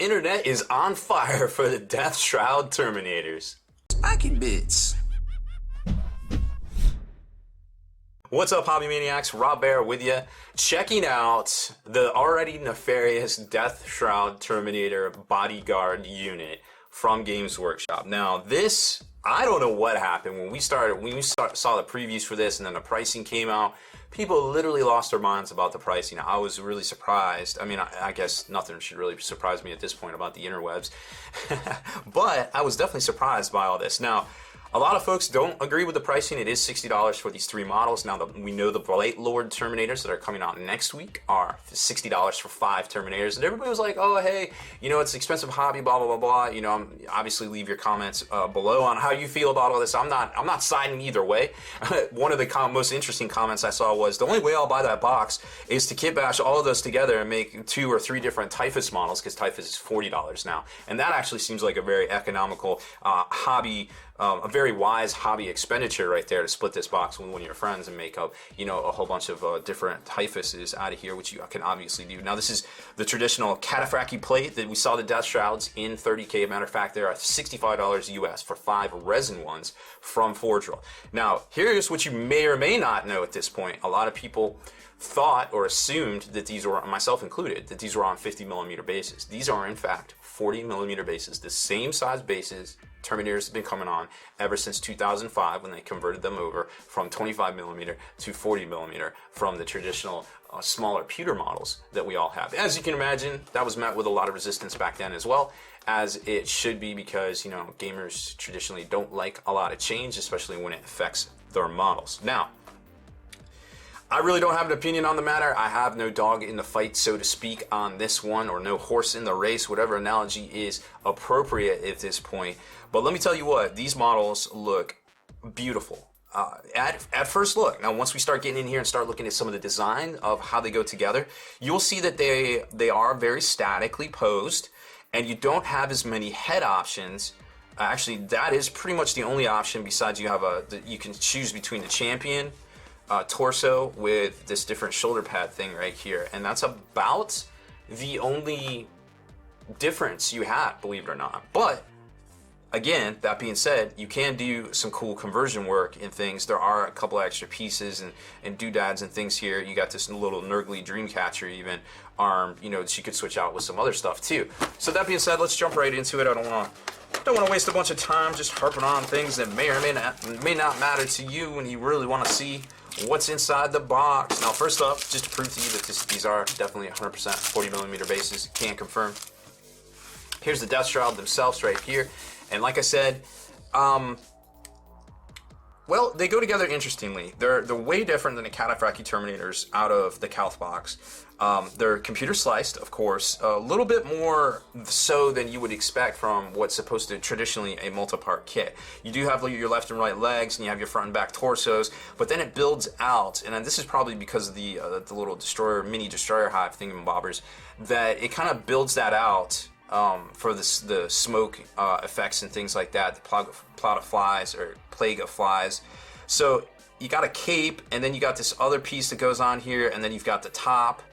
internet is on fire for the Deathshroud Terminators. Spiking bits. What's up, Hobby Maniacs? Rob Baer with you, checking out the already nefarious Deathshroud Terminator Bodyguard unit from Games Workshop. Now, this, I don't know what happened when we saw the previews for this and then the pricing came out. People literally lost their minds about the pricing. I was really surprised. I mean, I guess nothing should really surprise me at this point about the interwebs. But I was definitely surprised by all this. Now, a lot of folks don't agree with the pricing. It is $60 for these three models. Now, we know the Blight Lord Terminators that are coming out next week are $60 for 5 Terminators. And everybody was like, oh, hey, you know, it's an expensive hobby, blah, blah, blah, blah. You know, obviously leave your comments below on how you feel about all this. I'm not siding either way. One of the most interesting comments I saw was, the only way I'll buy that box is to kit bash all of those together and make 2 or 3 different Typhus models, because Typhus is $40 now. And that actually seems like a very economical hobby, a very wise hobby expenditure right there, to split this box with one of your friends and make up, you know, a whole bunch of different Typhuses out of here, which you can obviously do. Now, this is the traditional cataphractii plate that we saw the Deathshrouds in 30K. Matter of fact, they are $65 US for 5 resin ones from Forge World. Now, here's what you may or may not know at this point. A lot of people thought or assumed that these were, myself included, that these were on 50mm bases. These are in fact 40mm bases, the same size bases Terminators have been coming on ever since 2005, when they converted them over from 25mm to 40mm from the traditional smaller pewter models that we all have. As you can imagine, that was met with a lot of resistance back then as well, as it should be, because, you know, gamers traditionally don't like a lot of change, especially when it affects their models. Now, I really don't have an opinion on the matter. I have no dog in the fight, so to speak, on this one, or no horse in the race, whatever analogy is appropriate at this point. But let me tell you what, these models look beautiful at first look. Now, once we start getting in here and start looking at some of the design of how they go together, you'll see that they are very statically posed, and you don't have as many head options. Actually, that is pretty much the only option, besides you have you can choose between the champion torso with this different shoulder pad thing right here, and that's about the only difference you have, believe it or not. But again, that being said, you can do some cool conversion work in things. There are a couple extra pieces and doodads and things here. You got this little Nurgle Dreamcatcher even arm, you know, that you could switch out with some other stuff too. So that being said, let's jump right into it. I don't want to waste a bunch of time just harping on things that may or may not matter to you when you really want to see what's inside the box. Now, first up, just to prove to you that these are definitely 100% 40mm bases, can confirm. Here's the Deathshroud themselves right here. And like I said, well, they go together interestingly. They're way different than the cataphractii Terminators out of the Calth box. They're computer sliced, of course, a little bit more so than you would expect from what's supposed to traditionally a multi-part kit. You do have your left and right legs, and you have your front and back torsos, but then it builds out, and this is probably because of the little destroyer, mini destroyer hive thingamabobbers, that it kind of builds that out for the smoke effects and things like that, the plague of flies. So you got a cape, and then you got this other piece that goes on here, and then you've got the top,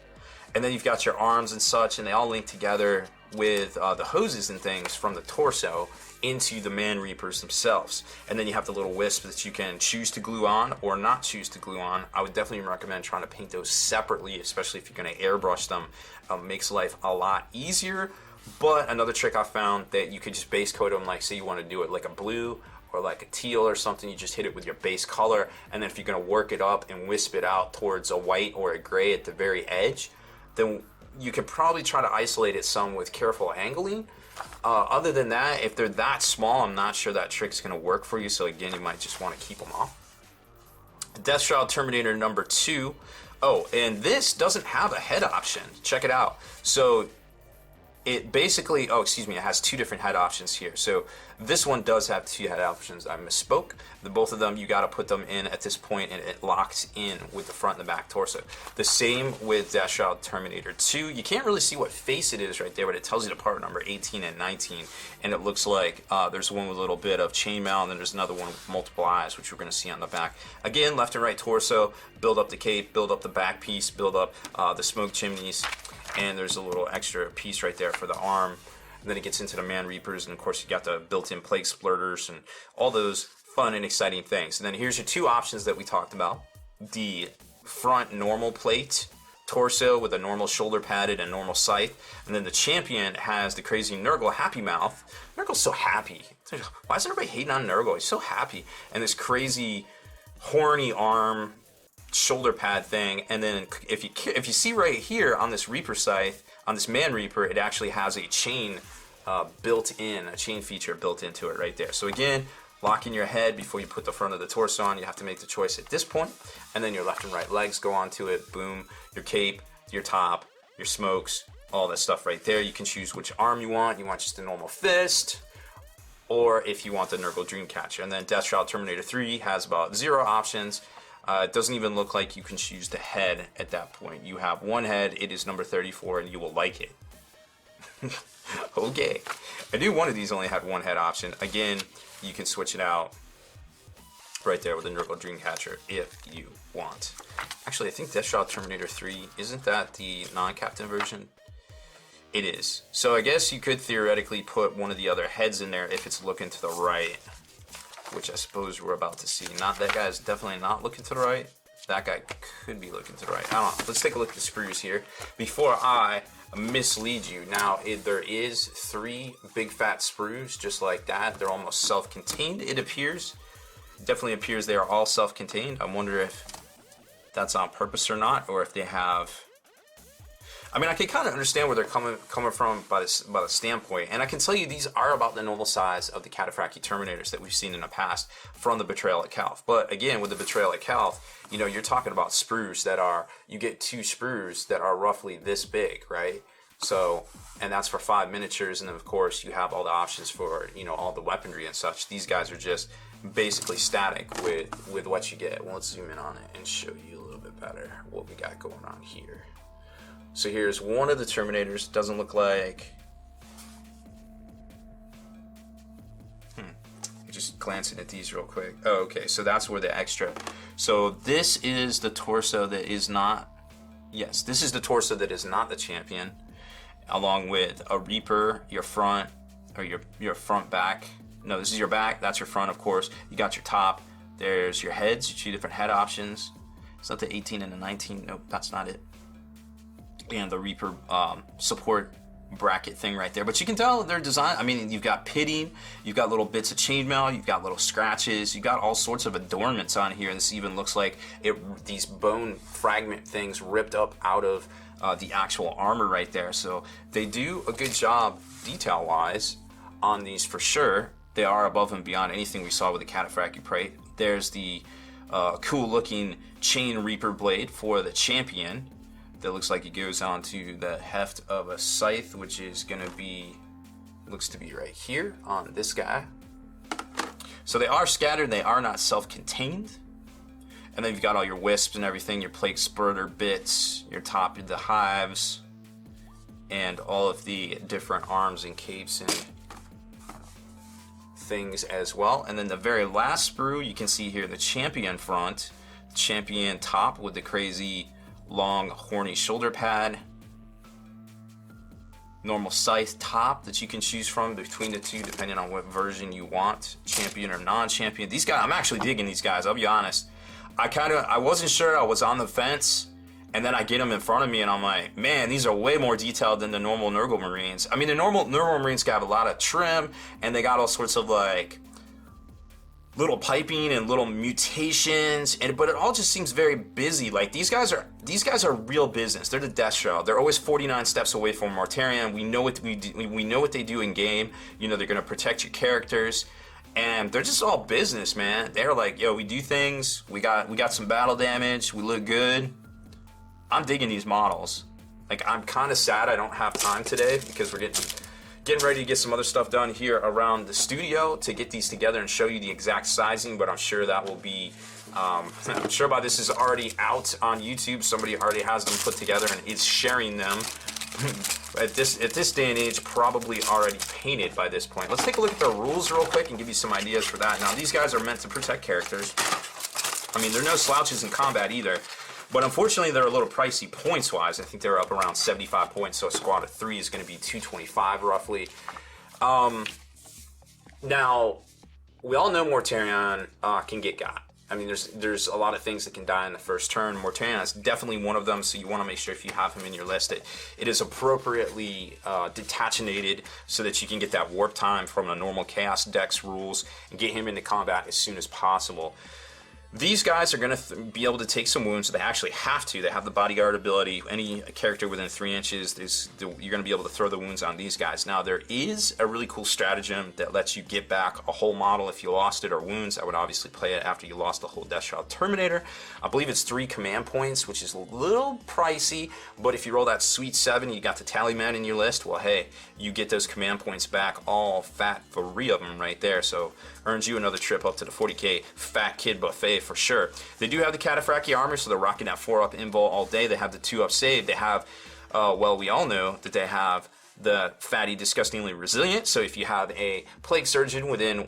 and then you've got your arms and such, and they all link together with the hoses and things from the torso into the Man Reapers themselves. And then you have the little wisp that you can choose to glue on or not choose to glue on. I would definitely recommend trying to paint those separately, especially if you're going to airbrush them. Makes life a lot easier. But another trick I found, that you could just base coat them, like say you want to do it like a blue or like a teal or something, you just hit it with your base color, and then if you're going to work it up and wisp it out towards a white or a gray at the very edge, then you could probably try to isolate it some with careful angling. Other than that, if they're that small, I'm not sure that trick's going to work for you, so again, you might just want to keep them off. The Deathshroud Terminator number 2. Oh, and this doesn't have a head option. Check it out. So it basically, oh, excuse me, it has 2 different head options here. So this one does have 2 head options. I misspoke. Both of them, you got to put them in at this point, and it locks in with the front and the back torso. The same with Deathshroud Terminator 2. You can't really see what face it is right there, but it tells you the part number 18 and 19, and it looks like there's one with a little bit of chainmail, and then there's another one with multiple eyes, which we're going to see on the back. Again, left and right torso, build up the cape, build up the back piece, build up the smoke chimneys, and there's a little extra piece right there for the arm and then it gets into the Man Reapers, and of course you got the built-in Plague Splurters and all those fun and exciting things. And then here's your two options that we talked about. The front normal plate torso with a normal shoulder padded and normal scythe, and then the champion has the crazy Nurgle happy mouth. Nurgle's so happy. Why is everybody hating on Nurgle? He's so happy. And this crazy horny arm shoulder pad thing, and then if you see right here on this Reaper scythe, on this Man Reaper, it actually has a chain built in, a chain feature built into it right there. So again, lock in your head before you put the front of the torso on. You have to make the choice at this point, and then your left and right legs go onto it. Boom, your cape, your top, your smokes, all that stuff right there. You can choose which arm you want. You want just a normal fist, or if you want the Nurgle Dreamcatcher. And then Deathshroud Terminator 3 has about 0 options. It doesn't even look like you can choose the head at that point. You have one head, it is number 34, and you will like it. Okay. I knew one of these only had one head option. Again, you can switch it out right there with the Nurgle Dreamcatcher if you want. Actually, I think Deathshroud Terminator 3, isn't that the non-captain version? It is. So I guess you could theoretically put one of the other heads in there if it's looking to the right, which I suppose we're about to see. Not that guy's definitely not looking to the right. That guy could be looking to the right. I don't know. Let's take a look at the sprues here before I mislead you. Now, there is 3 big fat sprues just like that. They're almost self-contained, it appears. It definitely appears they are all self-contained. I wonder if that's on purpose or not, or if they have... I mean, I can kind of understand where they're coming from by the standpoint, and I can tell you these are about the normal size of the Cataphractii Terminators that we've seen in the past from the Betrayal at Calth. But again, with the Betrayal at Calth, you know, you're talking about sprues that are, you get 2 sprues that are roughly this big, right? So, and that's for 5 miniatures, and then of course you have all the options for, you know, all the weaponry and such. These guys are just basically static with what you get. Well, let's zoom in on it and show you a little bit better what we got going on here. So here's one of the Terminators. Doesn't look like... Just glancing at these real quick. Oh, okay, so that's where the extra... So this is the torso that is not... Yes, this is the torso that is not the champion, along with a Reaper, your front, or your front back. No, this is your back, that's your front, of course. You got your top. There's your heads, your 2 different head options. Is that the 18 and the 19? Nope, that's not it. And the Reaper support bracket thing right there. But you can tell their design. I mean, you've got pitting, you've got little bits of chainmail, you've got little scratches, you've got all sorts of adornments on here. This even looks like these bone fragment things ripped up out of the actual armor right there. So they do a good job detail-wise on these for sure. They are above and beyond anything we saw with the Cataphractii Prey. There's the cool-looking Chain Reaper blade for the champion. That looks like it goes on to the heft of a scythe, which is gonna be, looks to be right here on this guy. So they are scattered, they are not self-contained. And then you've got all your wisps and everything, your Plague Splurter bits, your top of the hives, and all of the different arms and capes and things as well. And then the very last sprue, you can see here the champion front, champion top with the crazy long horny shoulder pad, normal scythe top that you can choose from between the 2 depending on what version you want, champion or non-champion. These guys, I'm actually digging these guys, I'll be honest. I wasn't sure, I was on the fence, and then I get them in front of me and I'm like, man, these are way more detailed than the normal Nurgle Marines. I mean, the normal Nurgle Marines got a lot of trim, and they got all sorts of like little piping and little mutations, but it all just seems very busy. Like these guys are real business. They're the Deathshroud. They're always 49 steps away from Mortarion. We know what we know what they do in game. You know, they're gonna protect your characters, and they're just all business, man. They're like, yo, we do things. We got some battle damage. We look good. I'm digging these models. Like, I'm kind of sad I don't have time today because we're getting ready to get some other stuff done here around the studio to get these together and show you the exact sizing, but I'm sure that will be, I'm sure by this is already out on YouTube. Somebody already has them put together and is sharing them. At this day and age, probably already painted by this point. Let's take a look at the rules real quick and give you some ideas for that. Now, these guys are meant to protect characters. I mean, they're no slouches in combat either. But unfortunately, they're a little pricey points-wise. I think they're up around 75 points, so a squad of 3 is going to be 225 roughly. Now, we all know Mortarion can get got. I mean, there's a lot of things that can die in the first turn. Mortarion is definitely one of them, so you want to make sure if you have him in your list that it is appropriately detachinated so that you can get that warp time from the normal Chaos Dex rules and get him into combat as soon as possible. These guys are going to be able to take some wounds. They actually have to. They have the Bodyguard ability. Any character within 3 inches, you're going to be able to throw the wounds on these guys. Now, there is a really cool stratagem that lets you get back a whole model if you lost it, or wounds. I would obviously play it after you lost the whole Deathshroud Terminator. I believe it's 3 command points, which is a little pricey, but if you roll that sweet 7, you got the Tallyman in your list, well, hey, you get those command points back, all fat, 3 of them right there. So earns you another trip up to the 40k Fat Kid Buffet for sure. They do have the Cataphractii armor, so they're rocking that 4-up invul all day. They have the 2-up save. They have, well, we all know that they have the Fatty Disgustingly Resilient, so if you have a Plague Surgeon within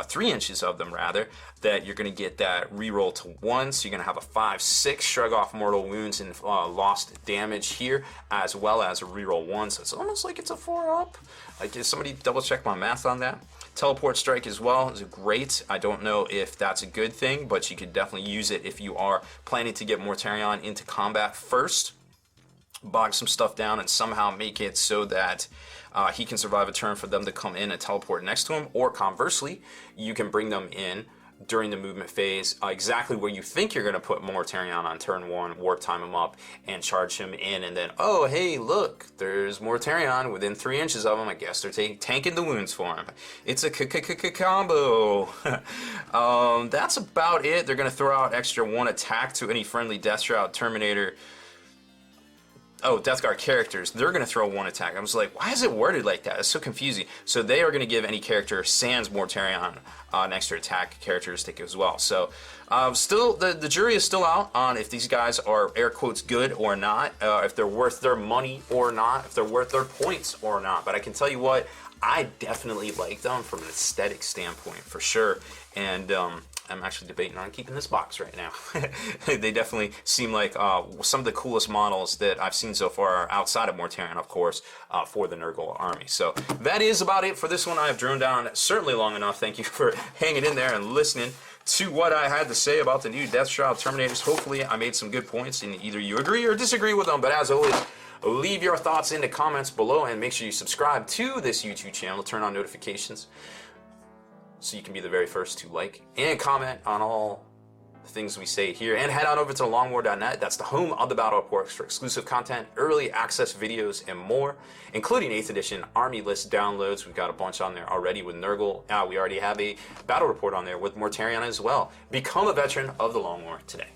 3 inches of them, rather, that you're going to get that reroll to 1, so you're going to have a 5-6 shrug off mortal wounds and lost damage here, as well as a reroll 1, so it's almost like it's a 4-up. Like, did somebody double check my math on that? Teleport Strike as well is great. I don't know if that's a good thing, but you could definitely use it if you are planning to get Mortarion into combat first. Bog some stuff down and somehow make it so that he can survive a turn for them to come in and teleport next to him, or conversely, you can bring them in during the movement phase, exactly where you think you're going to put Mortarion on turn 1, warp time him up, and charge him in, and then, oh, hey, look, there's Mortarion within 3 inches of him. I guess they're tanking the wounds for him. It's a combo. That's about it. They're going to throw out extra 1 attack to any friendly Deathshroud Terminator. Oh, Death Guard characters, they're going to throw 1 attack. I was like, why is it worded like that? It's so confusing. So they are going to give any character sans Mortarion an extra attack characteristic as well. So still, the jury is still out on if these guys are air quotes good or not, if they're worth their money or not, if they're worth their points or not. But I can tell you what, I definitely like them from an aesthetic standpoint for sure. And I'm actually debating on keeping this box right now. They definitely seem like some of the coolest models that I've seen so far, outside of Mortarion, of course, for the Nurgle army. So that is about it for this one. I have droned on certainly long enough. Thank you for hanging in there and listening to what I had to say about the new Deathshroud Terminators. Hopefully I made some good points, and either you agree or disagree with them. But as always, leave your thoughts in the comments below, and make sure you subscribe to this YouTube channel. Turn on notifications so you can be the very first to like and comment on all the things we say here. And head on over to longwar.net. That's the home of the Battle Reports for exclusive content, early access videos, and more, including 8th edition Army List downloads. We've got a bunch on there already with Nurgle. We already have a battle report on there with Mortarion as well. Become a veteran of the Long War today.